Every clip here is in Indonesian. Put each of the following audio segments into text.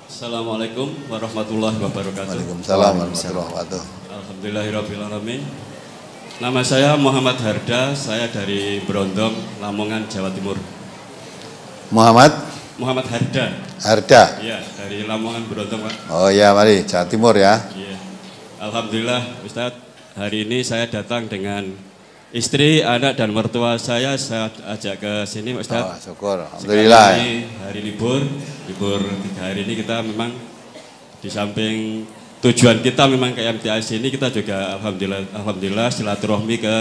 Assalamualaikum warahmatullahi wabarakatuh. Waalaikumsalam warahmatullahi wabarakatuh. Alhamdulillahirrahmanirrahim. Nama saya Muhammad Harda, saya dari Brondong, Lamongan, Jawa Timur. Muhammad Harda. Harda. Iya, dari Lamongan, Brondong, Pak. Oh iya, mari Jawa Timur ya. Iya. Alhamdulillah, Ustadz, hari ini saya datang dengan istri, anak, dan mertua saya ajak ke sini, Ustadz. Oh, syukur. Alhamdulillah. Ini hari libur 3 hari ini kita memang di samping tujuan kita memang ke MTAS ini, kita juga alhamdulillah silaturahmi ke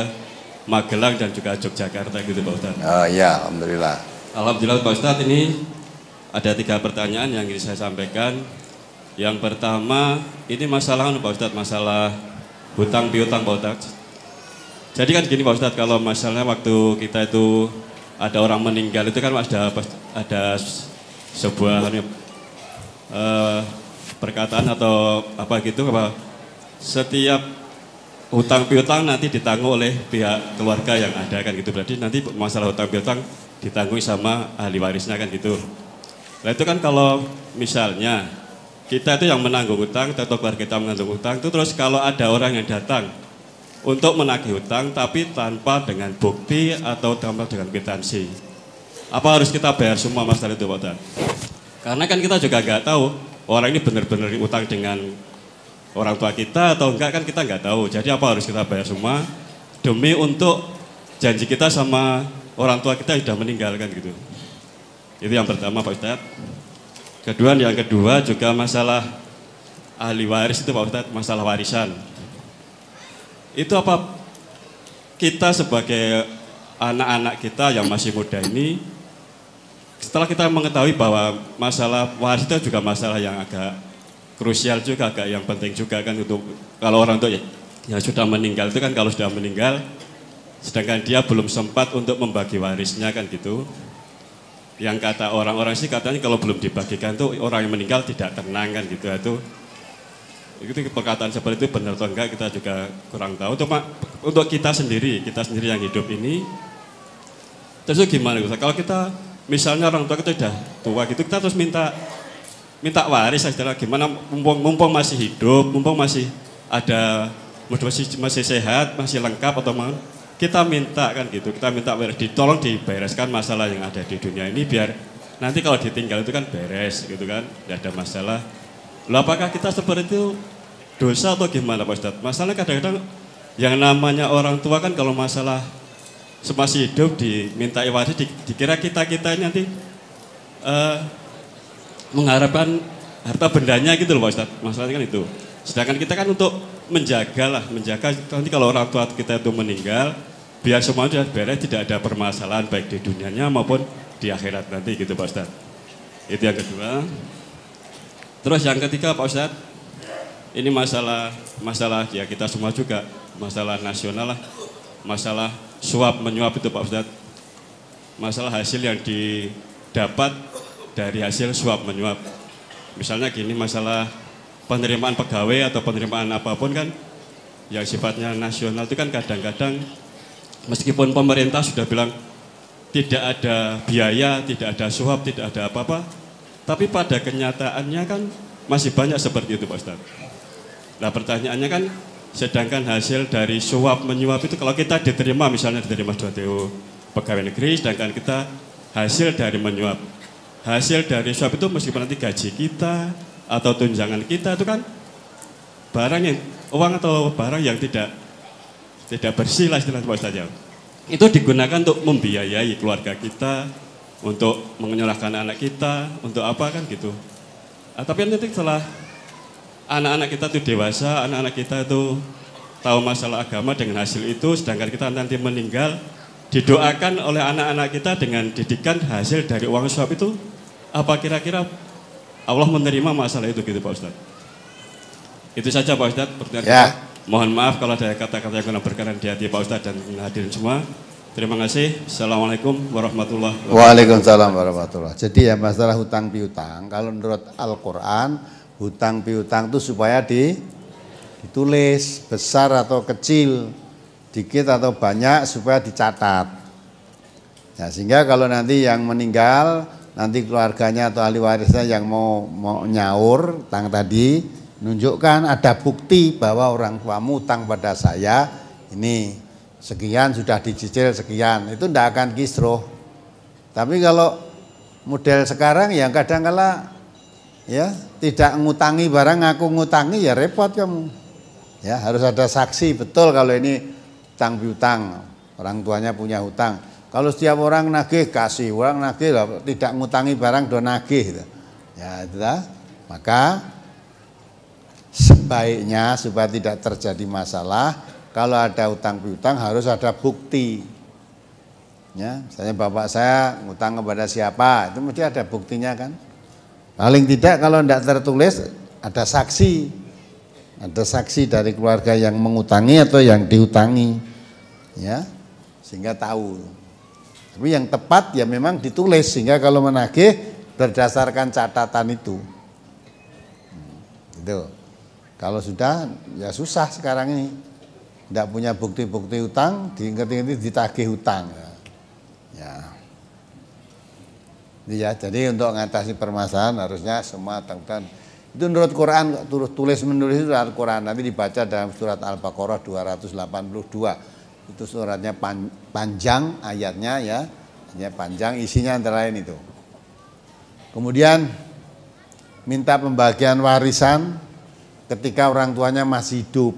Magelang dan juga Yogyakarta gitu Pak Ustadz. Oh iya, alhamdulillah. Alhamdulillah Pak Ustadz, ini ada 3 pertanyaan yang ingin saya sampaikan. Yang pertama, ini masalah Pak Ustadz, masalah hutang piutang Pak Ustadz. Jadi kan gini Pak Ustadz, kalau masalahnya waktu kita itu ada orang meninggal itu kan ada sebuah perkataan atau apa gitu, bahwa setiap hutang piutang nanti ditanggung oleh pihak keluarga yang ada kan gitu. Berarti nanti masalah hutang piutang ditanggung sama ahli warisnya kan gitu. Nah itu kan kalau misalnya kita itu yang menanggung hutang atau keluarga kita menanggung hutang itu, terus kalau ada orang yang datang untuk menagih hutang tapi tanpa dengan bukti atau tanpa dengan kwitansi, apa harus kita bayar semua masalah itu Pak Ustadz? Karena kan kita juga nggak tahu orang ini benar-benar utang dengan orang tua kita atau enggak, kan kita nggak tahu. Jadi apa harus kita bayar semua demi untuk janji kita sama orang tua kita yang sudah meninggal kan gitu. Itu yang pertama Pak Ustadz. Yang kedua juga masalah ahli waris itu Pak Ustadz, masalah warisan. Itu apa kita sebagai anak-anak kita yang masih muda ini, setelah kita mengetahui bahwa masalah waris itu juga masalah yang agak krusial juga, agak yang penting juga kan untuk kalau orang tua yang sudah meninggal itu kan, kalau sudah meninggal sedangkan dia belum sempat untuk membagi warisnya kan gitu. Yang kata orang-orang sih katanya kalau belum dibagikan tuh orang yang meninggal tidak tenang kan gitu. Itu perkataan seperti itu benar atau enggak kita juga kurang tahu. Cuma untuk kita sendiri yang hidup ini, terus gimana Ustaz? Kalau kita misalnya orang tua kita sudah tua gitu, kita terus minta waris, saudara, gimana mumpung masih hidup, mumpung masih ada, masih sehat, masih lengkap atau mau kita minta kan gitu, kita minta tolong dibereskan masalah yang ada di dunia ini biar nanti kalau ditinggal itu kan beres gitu kan, tidak ada masalah. Lalu apakah kita seperti itu dosa atau gimana Pak Ustadz? Masalahnya kadang-kadang yang namanya orang tua kan kalau masalah semasih hidup diminta waris, dikira kita ini nanti mengharapkan harta bendanya gitu loh Pak Ustadz. Masalahnya kan itu. Sedangkan kita kan untuk menjaga nanti kalau orang tua kita itu meninggal, biar semuanya sudah beres, tidak ada permasalahan baik di dunianya maupun di akhirat nanti gitu Pak Ustadz. Itu yang kedua. Terus yang ketiga Pak Ustadz, ini masalah ya kita semua juga, masalah nasional lah, masalah suap menyuap itu Pak Ustadz. Masalah hasil yang didapat dari hasil suap menyuap. Misalnya gini, masalah penerimaan pegawai atau penerimaan apapun kan yang sifatnya nasional itu kan kadang-kadang meskipun pemerintah sudah bilang tidak ada biaya, tidak ada suap, tidak ada apa-apa, tapi pada kenyataannya kan masih banyak seperti itu Pak Ustadz. Nah pertanyaannya kan, sedangkan hasil dari suap menyuap itu kalau kita diterima, misalnya diterima 2 TU pegawai negeri, sedangkan kita hasil dari menyuap, hasil dari suap itu meskipun nanti gaji kita atau tunjangan kita itu kan uang atau barang yang tidak bersih lah istilahnya Pak Ustadz. Itu digunakan untuk membiayai keluarga kita, untuk menyerahkan anak kita, untuk apa kan gitu. Tapi nanti setelah anak-anak kita itu dewasa, anak-anak kita itu tahu masalah agama dengan hasil itu, sedangkan kita nanti meninggal, didoakan oleh anak-anak kita dengan didikan hasil dari uang suap itu, apa kira-kira Allah menerima masalah itu gitu Pak Ustadz? Itu saja Pak Ustadz pertanyaan ya. Mohon maaf kalau ada kata-kata yang kurang berkenan di hati Pak Ustadz dan hadirin semua. Terima kasih. Assalamualaikum warahmatullahi wabarakatuh. Waalaikumsalam warahmatullahi. Jadi ya masalah hutang piutang, kalau menurut Al-Quran, hutang piutang itu supaya ditulis besar atau kecil, dikit atau banyak supaya dicatat. Ya, sehingga kalau nanti yang meninggal nanti keluarganya atau ahli warisnya yang mau nyaur utang tadi, nunjukkan ada bukti bahwa orang tuamu utang pada saya ini sekian, sudah dicicil sekian, itu tidak akan kisruh. Tapi kalau model sekarang yang kadang-kala ya tidak ngutangi barang, ngaku ngutangi, ya repot kamu. Ya harus ada saksi betul kalau ini utang piutang, orang tuanya punya hutang. Kalau setiap orang nagih kasih, orang nagih tidak ngutangi barang do nagih gitu. Ya itulah. Maka sebaiknya supaya tidak terjadi masalah, kalau ada utang piutang harus ada bukti. Ya, misalnya bapak saya ngutang kepada siapa, itu mesti ada buktinya kan. Paling tidak kalau tidak tertulis ada saksi. Ada saksi dari keluarga yang mengutangi atau yang diutangi. Ya, sehingga tahu. Tapi yang tepat ya memang ditulis sehingga kalau menagih berdasarkan catatan itu. Gitu. Kalau sudah ya susah sekarang ini. Tidak punya bukti-bukti utang, diingat-ingat ditagih utang. Ya. Ya, jadi untuk mengatasi permasalahan harusnya semua tentang itu menurut Quran, tulis menulis itu Al-Quran, nanti dibaca dalam surat Al-Baqarah 282. Itu suratnya panjang ayatnya ya, panjang isinya antara lain itu. Kemudian minta pembagian warisan ketika orang tuanya masih hidup.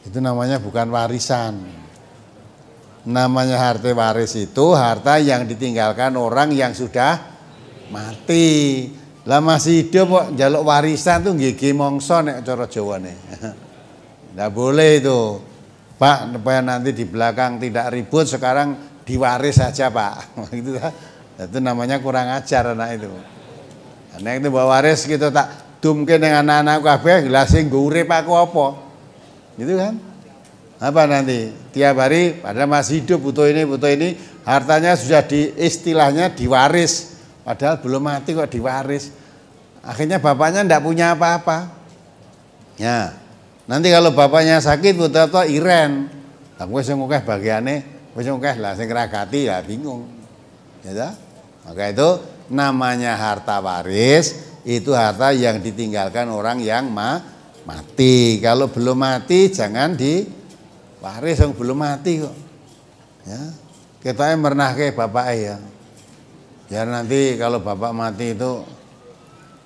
Itu namanya bukan warisan. Namanya harta waris itu harta yang ditinggalkan orang yang sudah mati. Lah masih hidup kok njaluk warisan tuh nggih mongso nek cara Jawane. Nggak boleh itu. Pak, supaya nanti di belakang tidak ribut sekarang diwaris saja, Pak. Gitu kan. Itu namanya kurang ajar anak itu. Nek itu bawa waris gitu tak dumke ning anak-anak kabeh lha sing nggo urip aku apa? Gitu kan? Apa nanti tiap hari pada masih hidup butuh ini hartanya sudah istilahnya diwaris. Padahal belum mati kok diwaris. Akhirnya bapaknya tidak punya apa-apa. Ya, nanti kalau bapaknya sakit butuh apa iren. Aku sing akeh bagiane, wis akeh lah sing ngragati ya bingung. Ya, maka itu namanya harta waris, itu harta yang ditinggalkan orang yang mati. Kalau belum mati jangan diwaris yang belum mati kok. Ya, kita pernah ke bapak ya. Biar nanti kalau bapak mati itu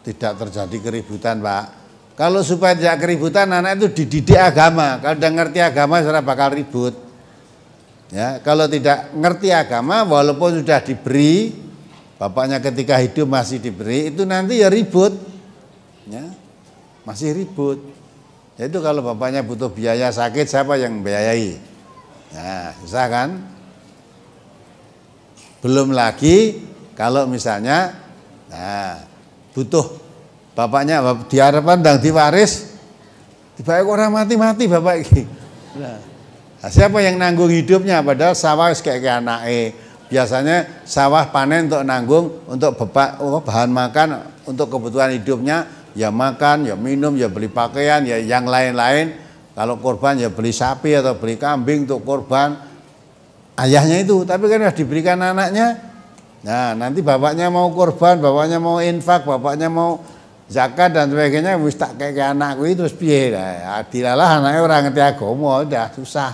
tidak terjadi keributan, Pak. Kalau supaya tidak keributan, anak itu dididik agama. Kalau udah ngerti agama, sudah bakal ribut. Ya, kalau tidak ngerti agama, walaupun sudah diberi, bapaknya ketika hidup masih diberi, itu nanti ya ribut. Ya, masih ribut. Itu kalau bapaknya butuh biaya sakit, siapa yang membiayai? Nah, susah kan? Belum lagi kalau misalnya butuh bapaknya diharapkan dan diwaris, tiba-tiba orang mati bapak ini. Nah, siapa yang nanggung hidupnya? Padahal sawah kayak anake. Biasanya sawah panen untuk nanggung untuk bahan makan untuk kebutuhan hidupnya, ya makan, ya minum, ya beli pakaian, ya yang lain-lain. Kalau korban ya beli sapi atau beli kambing untuk korban ayahnya itu, tapi kan sudah diberikan anaknya. Nah, nanti bapaknya mau korban, bapaknya mau infak, bapaknya mau zakat dan sebagainya, wis tak kayak anakku itu terus piye? Nah, dilalah anaknya orang ngerti agama, udah susah.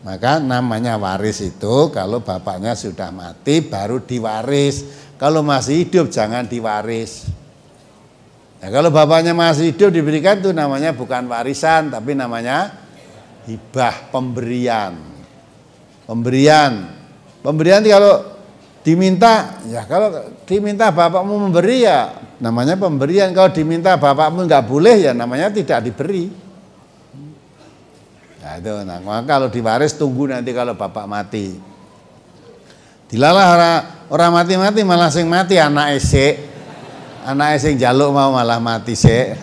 Maka namanya waris itu kalau bapaknya sudah mati baru diwaris. Kalau masih hidup jangan diwaris. Nah, kalau bapaknya masih hidup diberikan itu namanya bukan warisan, tapi namanya hibah, pemberian. Pemberian kalau diminta, ya kalau diminta bapakmu memberi ya namanya pemberian. Kalau diminta bapakmu nggak boleh ya namanya tidak diberi. Nah itu, nah kalau diwaris tunggu nanti kalau bapak mati. Dilalah orang mati malah sing mati anak sing jaluk mau malah mati sik.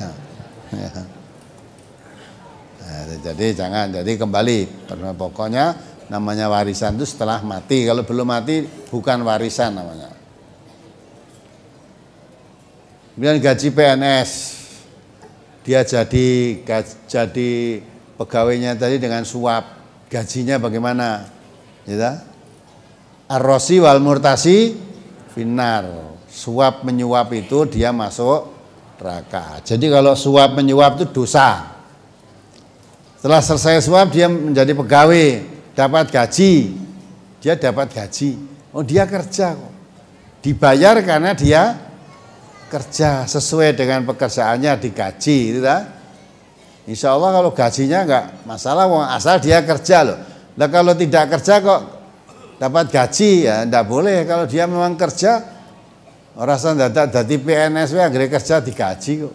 Nah, jadi kembali pokoknya namanya warisan itu setelah mati. Kalau belum mati bukan warisan namanya. Kemudian gaji PNS, dia jadi pegawainya tadi dengan suap, gajinya bagaimana? Ya, ar-rosi wal murtasi finnar. Suap menyuap itu dia masuk neraka. Jadi kalau suap menyuap itu dosa. Setelah selesai suap dia menjadi pegawai, dapat gaji. Dia dapat gaji. Oh dia kerja kok. Dibayar karena dia kerja sesuai dengan pekerjaannya digaji, gitu kan? Insya Allah kalau gajinya enggak masalah, asal dia kerja loh. Nah kalau tidak kerja kok dapat gaji ya enggak boleh. Kalau dia memang kerja, rasa dadak dadi PNS akhirnya kerja digaji kok.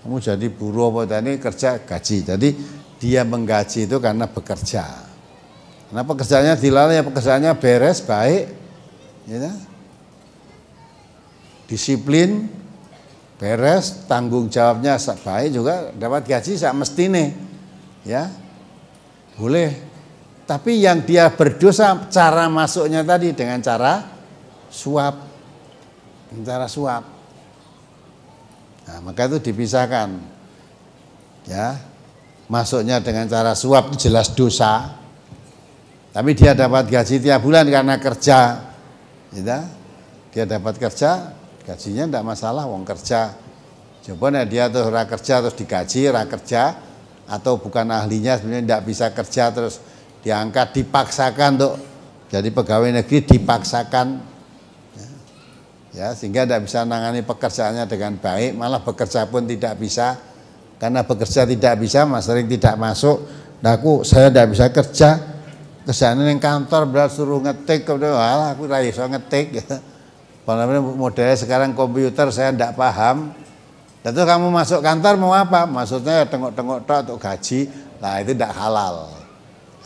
Kamu jadi buruh apa tadi kerja gaji. Jadi dia menggaji itu karena bekerja. Karena pekerjaannya dilalui, pekerjaannya beres, baik, ya, disiplin, beres, tanggung jawabnya baik juga dapat gaji sak mestine, ya boleh. Tapi yang dia berdosa cara masuknya tadi dengan cara suap, Nah maka itu dipisahkan, ya masuknya dengan cara suap itu jelas dosa. Tapi dia dapat gaji tiap bulan karena kerja, ya, dia dapat kerja. Gajinya tidak masalah, wong kerja. Coba dia terus kerja terus digaji, kerja atau bukan ahlinya sebenarnya tidak bisa kerja terus diangkat dipaksakan untuk jadi pegawai negeri dipaksakan, ya sehingga tidak bisa menangani pekerjaannya dengan baik, malah bekerja pun tidak bisa karena bekerja tidak bisa, mas sering tidak masuk. Nah saya tidak bisa kerja, kesana yang kantor berat suruh ngetik, alah aku tidak bisa ngetik. Modelnya sekarang komputer saya tidak paham. Lalu kamu masuk kantor mau apa? Maksudnya tengok-tengok untuk gaji. Nah itu tidak halal.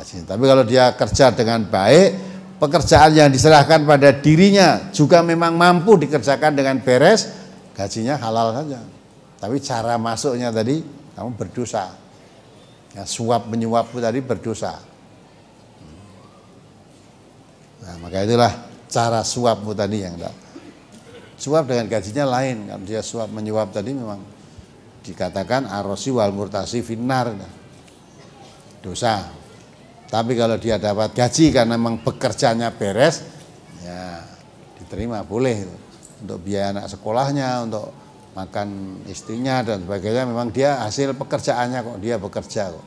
Tapi kalau dia kerja dengan baik, pekerjaan yang diserahkan pada dirinya juga memang mampu dikerjakan dengan beres, gajinya halal saja. Tapi cara masuknya tadi kamu berdosa. Ya, suap menyuap tadi berdosa. Nah maka itulah cara suapmu tadi yang tidak. Suap dengan gajinya lain. Kalau dia suap menyuap tadi memang dikatakan arosi wal murtasi finnar, dosa. Tapi kalau dia dapat gaji karena memang bekerjanya beres, ya diterima, boleh untuk biaya anak sekolahnya, untuk makan istrinya dan sebagainya. Memang dia hasil pekerjaannya kok, dia bekerja kok.